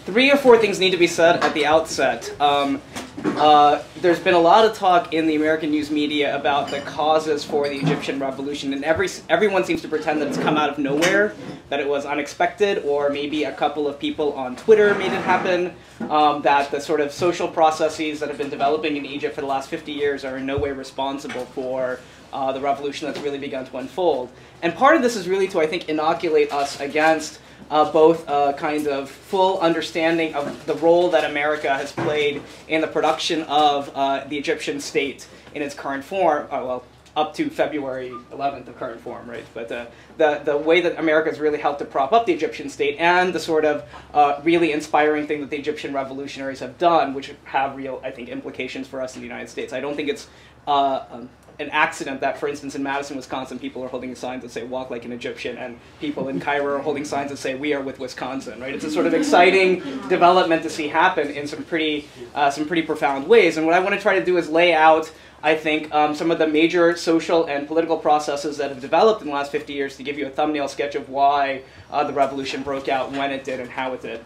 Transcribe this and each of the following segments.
3 or 4 things need to be said at the outset. There's been a lot of talk in the American news media about the causes for the Egyptian revolution, and everyone seems to pretend that it's come out of nowhere, that it was unexpected, or maybe a couple of people on Twitter made it happen, that the sort of social processes that have been developing in Egypt for the last 50 years are in no way responsible for the revolution that's really begun to unfold. And part of this is really to, I think, inoculate us against both a kind of full understanding of the role that America has played in the production of the Egyptian state in its current form, well, up to February 11th of current form, right? But the way that America has really helped to prop up the Egyptian state, and the sort of really inspiring thing that the Egyptian revolutionaries have done, which have real, I think, implications for us in the United States. I don't think it's an accident that, for instance, in Madison, Wisconsin, people are holding signs that say "Walk like an Egyptian," and people in Cairo are holding signs that say "We are with Wisconsin." Right? It's a sort of exciting development to see happen in some pretty profound ways. And what I want to try to do is lay out, I think, some of the major social and political processes that have developed in the last 50 years to give you a thumbnail sketch of why the revolution broke out, when it did, and how it did.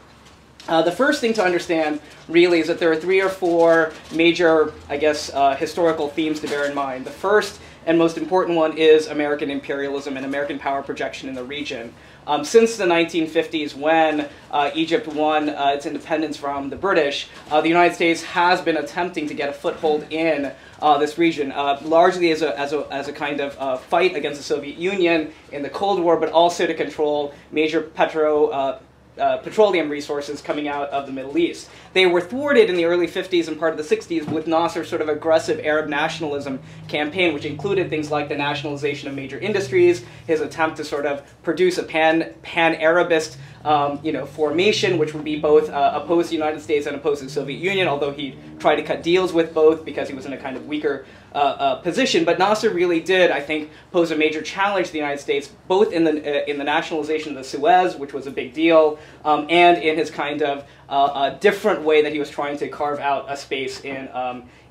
The first thing to understand, really, is that there are 3 or 4 major, I guess, historical themes to bear in mind. The first and most important one is American imperialism and American power projection in the region. Since the 1950s, when Egypt won its independence from the British, the United States has been attempting to get a foothold in this region, largely as a kind of fight against the Soviet Union in the Cold War, but also to control major petroleum resources coming out of the Middle East. They were thwarted in the early 50s and part of the 60s with Nasser's sort of aggressive Arab nationalism campaign, which included things like the nationalization of major industries, his attempt to sort of produce a pan-Arabist formation, which would be both opposed to the United States and opposed to the Soviet Union, although he tried to cut deals with both because he was in a kind of weaker position. But Nasser really did, I think, pose a major challenge to the United States, both in the nationalization of the Suez, which was a big deal, and in his kind of different way that he was trying to carve out a space in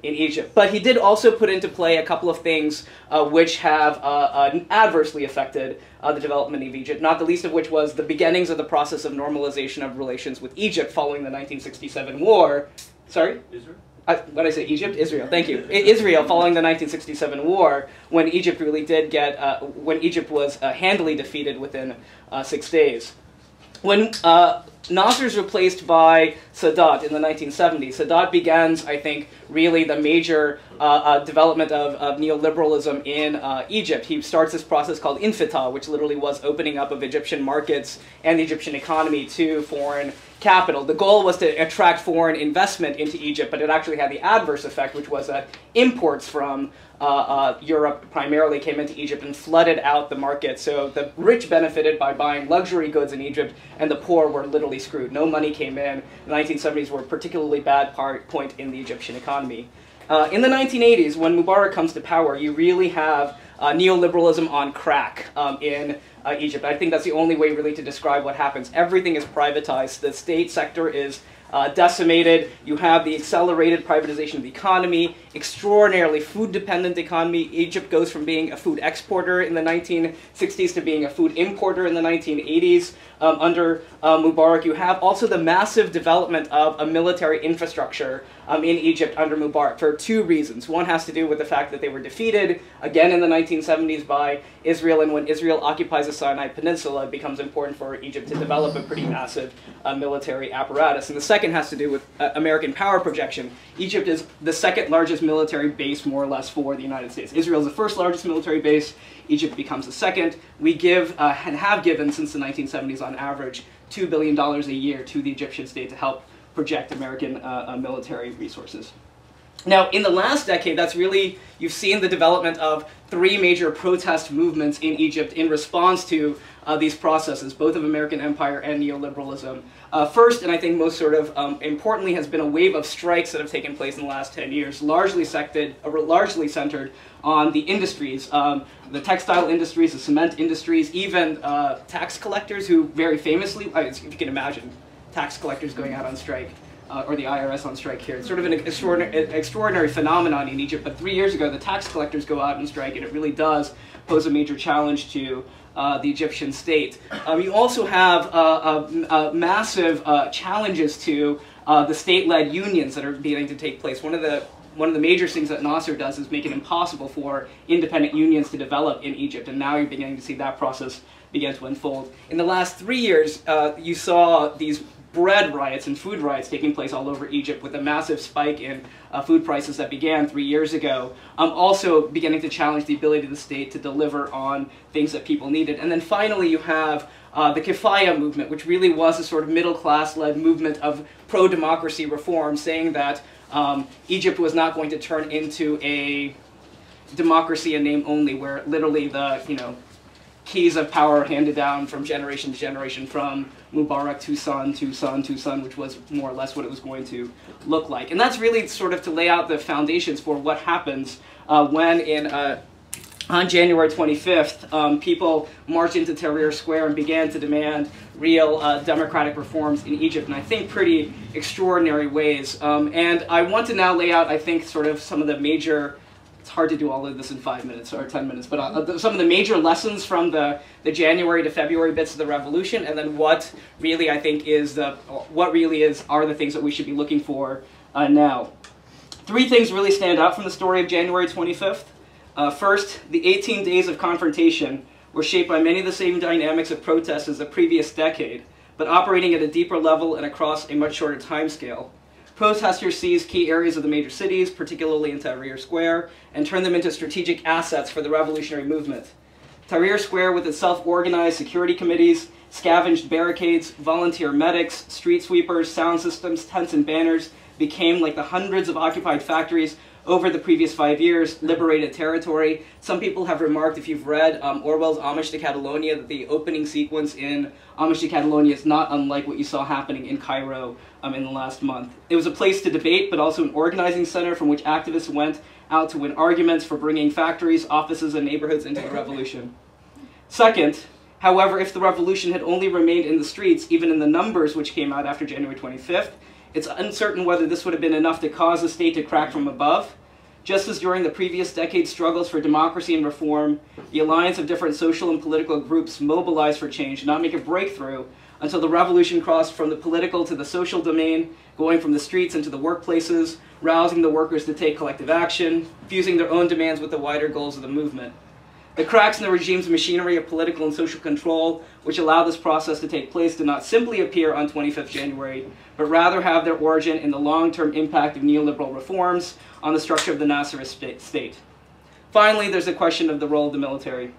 Egypt. But he did also put into play a couple of things which have adversely affected the development of Egypt, not the least of which was the beginnings of the process of normalization of relations with Egypt following the 1967 war. Sorry? Israel? What did I say? Egypt? Israel. Thank you. Israel, following the 1967 war, when Egypt really did get, when Egypt was handily defeated within 6 days. When Nasser's replaced by Sadat in the 1970s, Sadat begins, I think, really the major development of neoliberalism in Egypt. He starts this process called infitah, which literally was opening up of Egyptian markets and the Egyptian economy to foreign capital. The goal was to attract foreign investment into Egypt, but it actually had the adverse effect, which was that imports from Europe primarily came into Egypt and flooded out the market. So the rich benefited by buying luxury goods in Egypt, and the poor were literally screwed. No money came in. The 1970s were a particularly bad point in the Egyptian economy. In the 1980s, when Mubarak comes to power, you really have neoliberalism on crack in Egypt. I think that's the only way really to describe what happens. Everything is privatized. The state sector is decimated. You have the accelerated privatization of the economy, extraordinarily food-dependent economy. Egypt goes from being a food exporter in the 1960s to being a food importer in the 1980s. Under Mubarak, you have also the massive development of a military infrastructure in Egypt under Mubarak for 2 reasons. One has to do with the fact that they were defeated again in the 1970s by Israel, and when Israel occupies the Sinai Peninsula, it becomes important for Egypt to develop a pretty massive military apparatus. And the second has to do with American power projection. Egypt is the second largest military base, more or less, for the United States. Israel is the first largest military base. Egypt becomes the second. We give, and have given since the 1970s on average, $2 billion a year to the Egyptian state to help project American military resources. Now, in the last decade, that's really, you've seen the development of 3 major protest movements in Egypt in response to these processes, both of American empire and neoliberalism. First, and I think most sort of importantly, has been a wave of strikes that have taken place in the last 10 years, largely centered on the industries, the textile industries, the cement industries, even tax collectors who very famously, if you can imagine, tax collectors going out on strike. Or the IRS on strike here. It's sort of an extraordinary phenomenon in Egypt, but 3 years ago the tax collectors go out on strike, and it really does pose a major challenge to the Egyptian state. You also have massive challenges to the state-led unions that are beginning to take place. One of the major things that Nasser does is make it impossible for independent unions to develop in Egypt, and now you're beginning to see that process begin to unfold. In the last 3 years, you saw these bread riots and food riots taking place all over Egypt, with a massive spike in food prices that began 3 years ago, also beginning to challenge the ability of the state to deliver on things that people needed. And then finally you have the Kifaya movement, which really was a sort of middle-class-led movement of pro-democracy reform, saying that Egypt was not going to turn into a democracy in name only, where literally the keys of power are handed down from generation to generation, from Mubarak to son, to son, to son, which was more or less what it was going to look like. And that's really sort of to lay out the foundations for what happens when on January 25th, people marched into Tahrir Square and began to demand real democratic reforms in Egypt, and I think pretty extraordinary ways. And I want to now lay out, I think, sort of some of the major, it's hard to do all of this in 5 minutes or 10 minutes, but some of the major lessons from the January to February bits of the revolution, and then what really I think is are the things that we should be looking for now. 3 things really stand out from the story of January 25th. First, the 18 days of confrontation were shaped by many of the same dynamics of protest as the previous decade, but operating at a deeper level and across a much shorter timescale. Protesters seized key areas of the major cities, particularly in Tahrir Square, and turned them into strategic assets for the revolutionary movement. Tahrir Square, with its self-organized security committees, scavenged barricades, volunteer medics, street sweepers, sound systems, tents, and banners, became like the hundreds of occupied factories over the previous 5 years, liberated territory. Some people have remarked, if you've read Orwell's Homage to Catalonia, that the opening sequence in Homage to Catalonia is not unlike what you saw happening in Cairo in the last month. It was a place to debate, but also an organizing center from which activists went out to win arguments for bringing factories, offices, and neighborhoods into the revolution. Second, however, if the revolution had only remained in the streets, even in the numbers which came out after January 25th, it's uncertain whether this would have been enough to cause the state to crack from above. Just as during the previous decade's struggles for democracy and reform, the alliance of different social and political groups mobilized for change did not make a breakthrough until the revolution crossed from the political to the social domain, going from the streets into the workplaces, rousing the workers to take collective action, fusing their own demands with the wider goals of the movement. The cracks in the regime's machinery of political and social control, which allowed this process to take place, did not simply appear on 25th January, but rather have their origin in the long-term impact of neoliberal reforms on the structure of the Nasserist state. Finally, there's the question of the role of the military.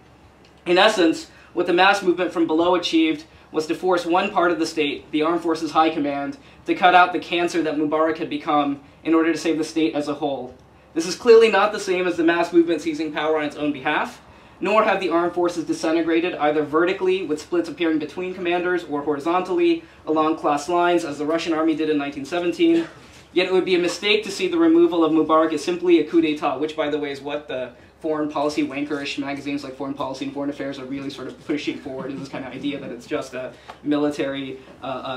In essence, what the mass movement from below achieved was to force one part of the state, the Armed Forces High Command, to cut out the cancer that Mubarak had become in order to save the state as a whole. This is clearly not the same as the mass movement seizing power on its own behalf, nor have the armed forces disintegrated either vertically, with splits appearing between commanders, or horizontally, along class lines, as the Russian army did in 1917. Yet it would be a mistake to see the removal of Mubarak as simply a coup d'etat, which, by the way, is what the foreign policy wankerish magazines like Foreign Policy and Foreign Affairs are really sort of pushing forward, is this kind of idea that it's just a military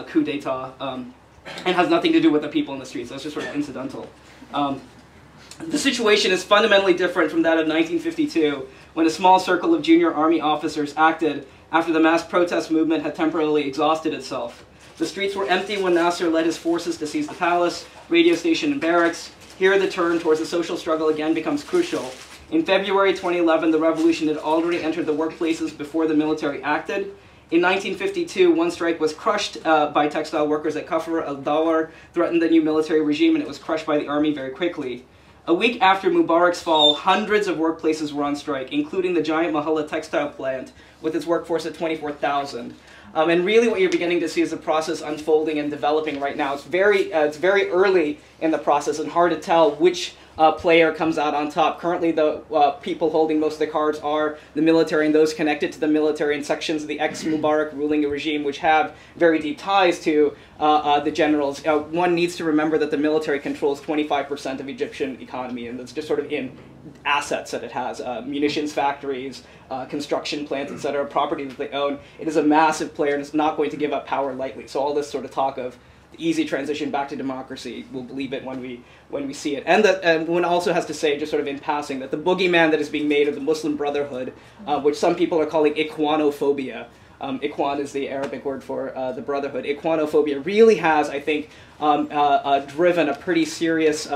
coup d'etat and has nothing to do with the people in the streets. That's just sort of incidental. The situation is fundamentally different from that of 1952, when a small circle of junior army officers acted after the mass protest movement had temporarily exhausted itself. The streets were empty when Nasser led his forces to seize the palace, radio station, and barracks. Here the turn towards the social struggle again becomes crucial. In February 2011, the revolution had already entered the workplaces before the military acted. In 1952, one strike was crushed by textile workers at Kafr al-Dawar, threatened the new military regime, and it was crushed by the army very quickly. A week after Mubarak's fall, hundreds of workplaces were on strike, including the giant Mahalla textile plant, with its workforce at 24,000. And really what you're beginning to see is the process unfolding and developing right now. It's very early in the process and hard to tell which player comes out on top. Currently, the people holding most of the cards are the military and those connected to the military and sections of the ex-Mubarak ruling regime, which have very deep ties to the generals. One needs to remember that the military controls 25% of Egyptian economy, and that's just sort of in assets that it has, munitions factories, construction plants, etc., property that they own. It is a massive player, and it's not going to give up power lightly. So all this sort of talk of easy transition back to democracy. We'll believe it when we see it. And one also has to say, just sort of in passing, that the boogeyman that is being made of the Muslim Brotherhood, which some people are calling ikhwanophobia. Ikhwan is the Arabic word for the Brotherhood. Ikhwanophobia really has, I think, driven a pretty serious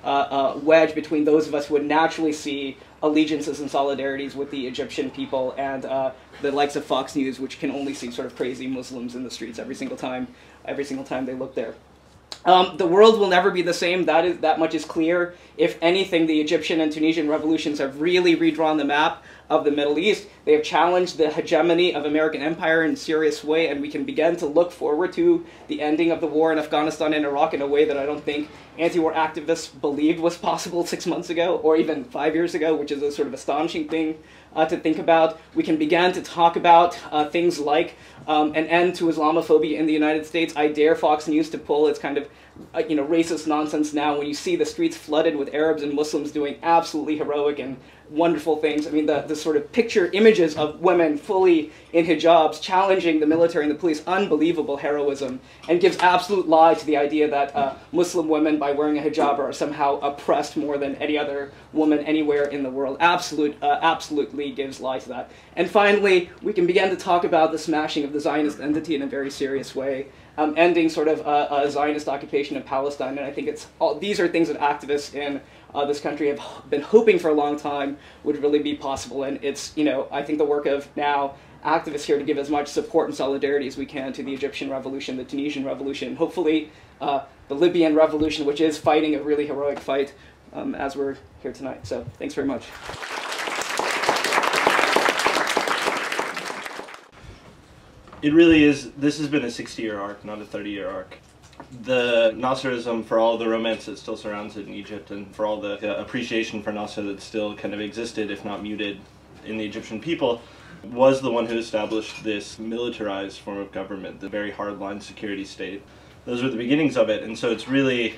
wedge between those of us who would naturally see allegiances and solidarities with the Egyptian people and the likes of Fox News, which can only see sort of crazy Muslims in the streets every single time they look there. The world will never be the same. That much is clear. If anything, the Egyptian and Tunisian revolutions have really redrawn the map of the Middle East. They have challenged the hegemony of American empire in a serious way, and we can begin to look forward to the ending of the war in Afghanistan and Iraq in a way that I don't think anti-war activists believed was possible 6 months ago, or even 5 years ago, which is a sort of astonishing thing to think about. We can begin to talk about things like an end to Islamophobia in the United States. I dare Fox News to pull its kind of racist nonsense now when you see the streets flooded with Arabs and Muslims doing absolutely heroic and wonderful things. I mean, the sort of picture images of women fully in hijabs challenging the military and the police, unbelievable heroism, and gives absolute lie to the idea that Muslim women, by wearing a hijab, are somehow oppressed more than any other woman anywhere in the world. Absolutely gives lie to that. And finally, we can begin to talk about the smashing of the Zionist entity in a very serious way, ending sort of a Zionist occupation of Palestine. And I think these are things that activists in this country have been hoping for a long time would really be possible. And it's, I think the work of now activists here to give as much support and solidarity as we can to the Egyptian revolution, the Tunisian revolution, hopefully the Libyan revolution, which is fighting a really heroic fight as we're here tonight. So thanks very much. It really is, this has been a 60-year arc, not a 30-year arc. The Nasserism, for all the romance that still surrounds it in Egypt, and for all the appreciation for Nasser that still kind of existed, if not muted, in the Egyptian people, was the one who established this militarized form of government, the very hardline security state. Those were the beginnings of it, and so it's really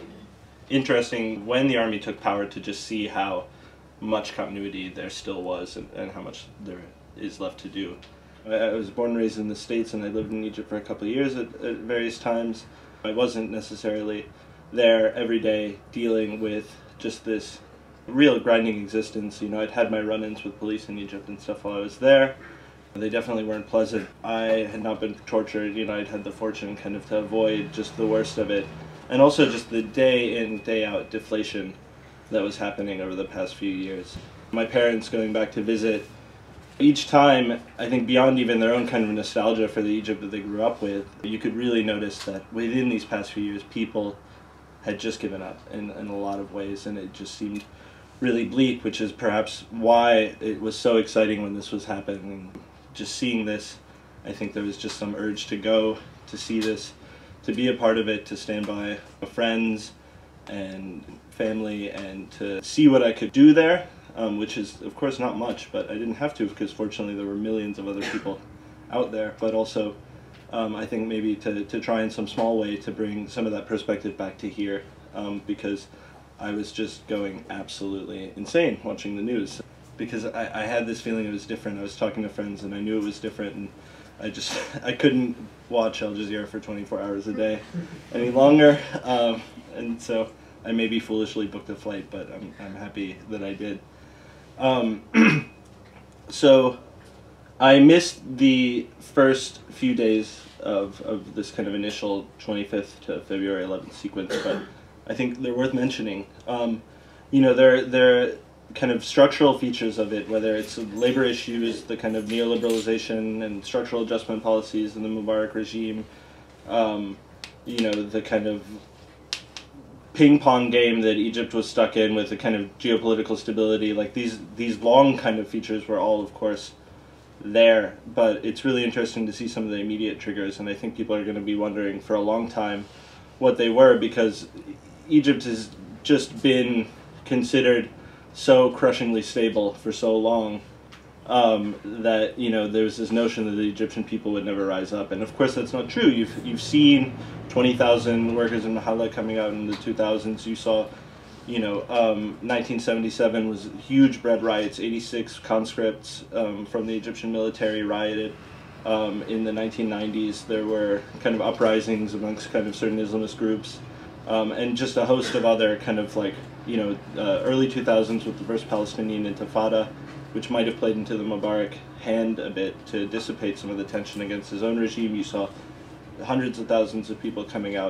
interesting when the army took power to just see how much continuity there still was and how much there is left to do. I was born and raised in the States, and I lived in Egypt for a couple of years at various times. I wasn't necessarily there every day dealing with just this real grinding existence. I'd had my run-ins with police in Egypt and stuff while I was there. They definitely weren't pleasant. I had not been tortured. I'd had the fortune kind of to avoid just the worst of it. And also just the day in, day out deflation that was happening over the past few years. My parents going back to visit, each time, I think beyond even their own kind of nostalgia for the Egypt that they grew up with, you could really notice that within these past few years, people had just given up in a lot of ways, and it just seemed really bleak, which is perhaps why it was so exciting when this was happening. Just seeing this, I think there was just some urge to go, to see this, to be a part of it, to stand by friends and family, and to see what I could do there. Which is, of course, not much, but I didn't have to because fortunately there were millions of other people out there. But also, I think maybe to try in some small way to bring some of that perspective back to here, because I was just going absolutely insane watching the news. Because I had this feeling it was different. I was talking to friends and I knew it was different, and I couldn't watch Al Jazeera for 24 hours a day any longer. And so I maybe foolishly booked a flight, but I'm happy that I did. So I missed the first few days of this kind of initial 25th to February 11th sequence, but I think they're worth mentioning. There are kind of structural features of it, whether it's labor issues, the kind of neoliberalization and structural adjustment policies in the Mubarak regime, the kind of ping-pong game that Egypt was stuck in with the kind of geopolitical stability. Like these long kind of features were all, of course, there, but it's really interesting to see some of the immediate triggers, and I think people are going to be wondering for a long time what they were, because Egypt has just been considered so crushingly stable for so long that there's this notion that the Egyptian people would never rise up, and of course that's not true. You've seen 20,000 workers in Mahalla coming out in the 2000s. You saw 1977 was huge bread riots. 86 conscripts from the Egyptian military rioted. In the 1990s, there were kind of uprisings amongst kind of certain Islamist groups, and just a host of other kind of like, early 2000s with the first Palestinian Intifada, which might have played into the Mubarak hand a bit to dissipate some of the tension against his own regime. You saw hundreds of thousands of people coming out